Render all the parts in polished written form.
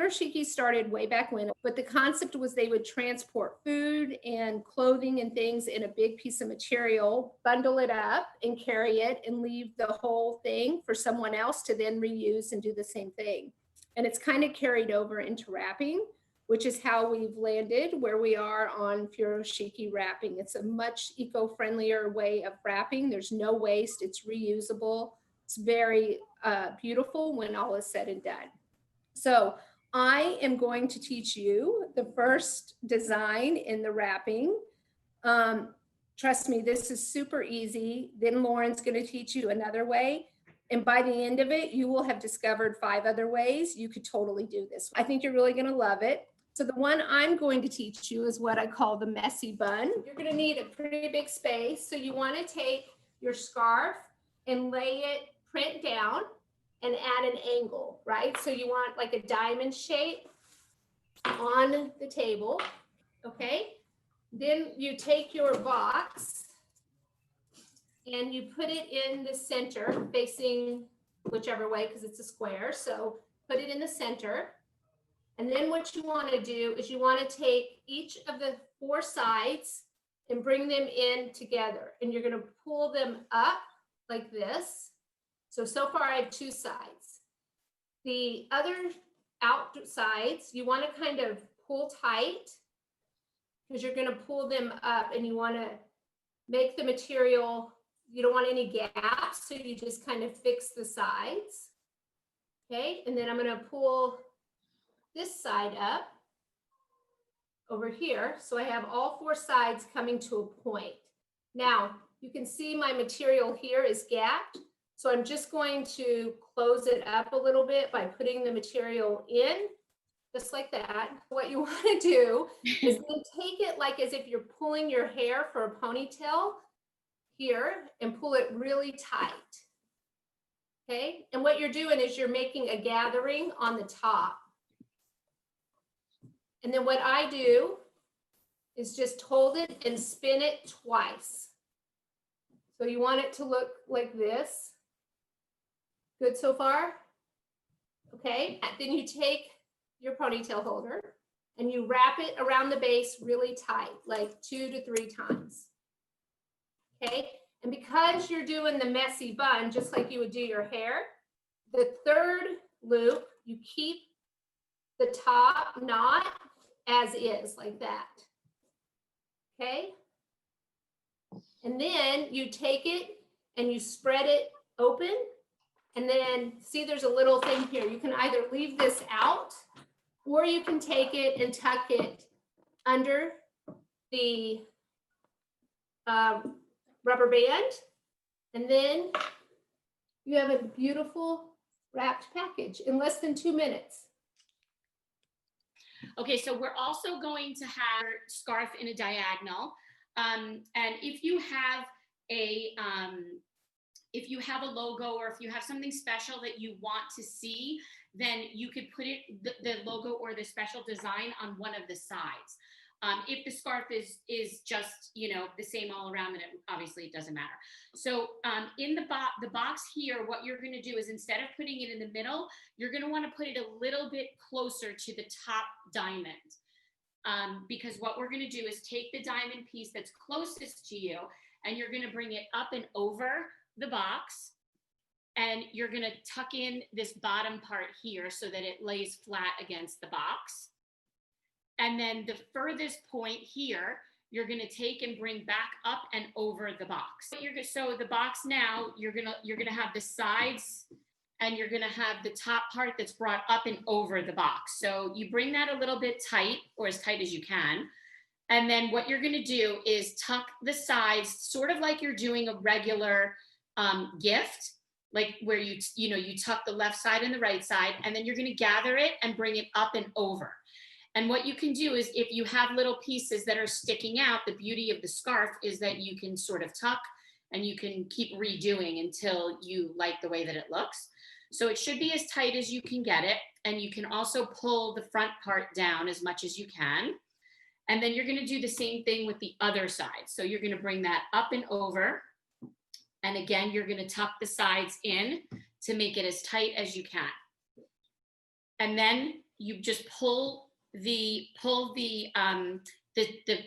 Furoshiki started way back when, but the concept was they would transport food and clothing and things in a big piece of material, bundle it up and carry it and leave the whole thing for someone else to then reuse and do the same thing. And it's kind of carried over into wrapping, which is how we've landed where we are on Furoshiki wrapping. It's a much eco-friendlier way of wrapping. There's no waste, it's reusable. It's very beautiful when all is said and done. So I am going to teach you the first design in the wrapping. Trust me, this is super easy. Then Lauren's going to teach you another way. And by the end of it, you will have discovered 5 other ways you could totally do this. I think you're really going to love it. So the one I'm going to teach you is what I call the messy bun. You're going to need a pretty big space. So you want to take your scarf and lay it print down and add an angle, right? So you want like a diamond shape on the table, okay? Then you take your box and you put it in the center, facing whichever way, because it's a square. So put it in the center. And then what you want to do is you want to take each of the 4 sides and bring them in together. And you're going to pull them up like this. So far I have 2 sides. The other outsides, you want to kind of pull tight because you're going to pull them up and you want to make the material, you don't want any gaps, so you just kind of fix the sides. Okay, and then I'm going to pull this side up over here. So I have all 4 sides coming to a point. Now, you can see my material here is gapped. So I'm just going to close it up a little bit by putting the material in, just like that. What you want to do is then take it like as if you're pulling your hair for a ponytail here and pull it really tight. Okay, and what you're doing is you're making a gathering on the top. And then what I do is just hold it and spin it twice. So you want it to look like this. Good so far? Okay, then you take your ponytail holder and you wrap it around the base really tight, like 2 to 3 times. Okay, and because you're doing the messy bun, just like you would do your hair, the 3rd loop, you keep the top knot as is, like that. Okay, and then you take it and you spread it open. And then see, there's a little thing here. You can either leave this out or you can take it and tuck it under the rubber band. And then you have a beautiful wrapped package in less than 2 minutes. Okay, so we're also going to have scarf in a diagonal. And if you have a logo or if you have something special that you want to see, then you could put it, the logo or the special design on one of the sides. If the scarf is just, you know, the same all around, then obviously it doesn't matter. So in the box here, what you're going to do is instead of putting it in the middle, you're going to want to put it a little bit closer to the top diamond. Because what we're going to do is take the diamond piece that's closest to you and you're going to bring it up and over the box, and you're going to tuck in this bottom part here so that it lays flat against the box. And then the furthest point here, you're going to take and bring back up and over the box. So the box now, you're going to have the sides and you're going to have the top part that's brought up and over the box. So you bring that a little bit tight, or as tight as you can. And then what you're going to do is tuck the sides, sort of like you're doing a regular gift, like where you tuck the left side and the right side, and then you're going to gather it and bring it up and over. And what you can do is if you have little pieces that are sticking out, the beauty of the scarf is that you can sort of tuck and you can keep redoing until you like the way that it looks. So it should be as tight as you can get it. And you can also pull the front part down as much as you can. And then you're going to do the same thing with the other side. So you're going to bring that up and over. And again, you're going to tuck the sides in to make it as tight as you can. And then you just pull the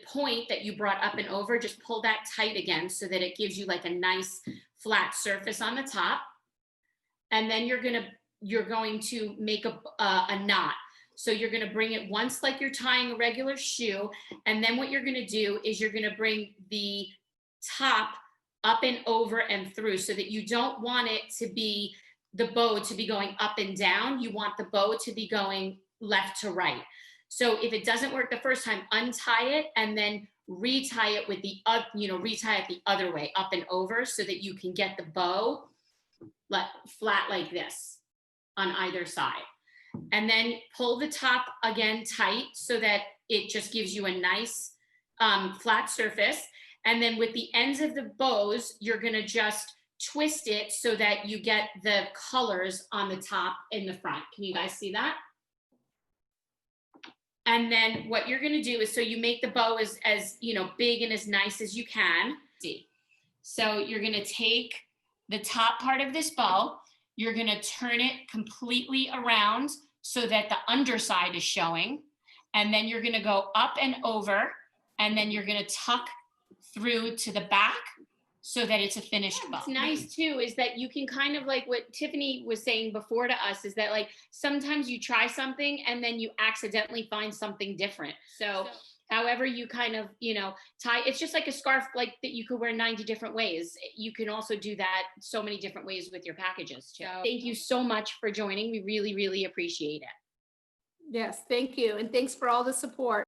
point that you brought up and over, just pull that tight again so that it gives you like a nice flat surface on the top. And then you're going to make a knot. So you're going to bring it once like you're tying a regular shoe. And then what you're going to do is you're going to bring the top up and over and through, so that you don't want it to be, the bow to be going up and down. You want the bow to be going left to right. So if it doesn't work the first time, untie it and then retie it with the retie it the other way, up and over, so that you can get the bow flat like this on either side. And then pull the top again tight so that it just gives you a nice flat surface. And then with the ends of the bows, you're gonna just twist it so that you get the colors on the top and the front. Can you guys see that? And then what you're gonna do is, so you make the bow as big and as nice as you can. See, so you're gonna take the top part of this bow, you're gonna turn it completely around so that the underside is showing. And then you're gonna go up and over, and then you're gonna tuck through to the back so that it's a finished bow. What's nice too is that you can kind of, like what Tiffany was saying before to us, is that like sometimes you try something and then you accidentally find something different. So however you kind of, tie, it's just like a scarf like that you could wear 90 different ways. You can also do that so many different ways with your packages too. Thank you so much for joining. We really, really appreciate it. Yes, thank you. And thanks for all the support.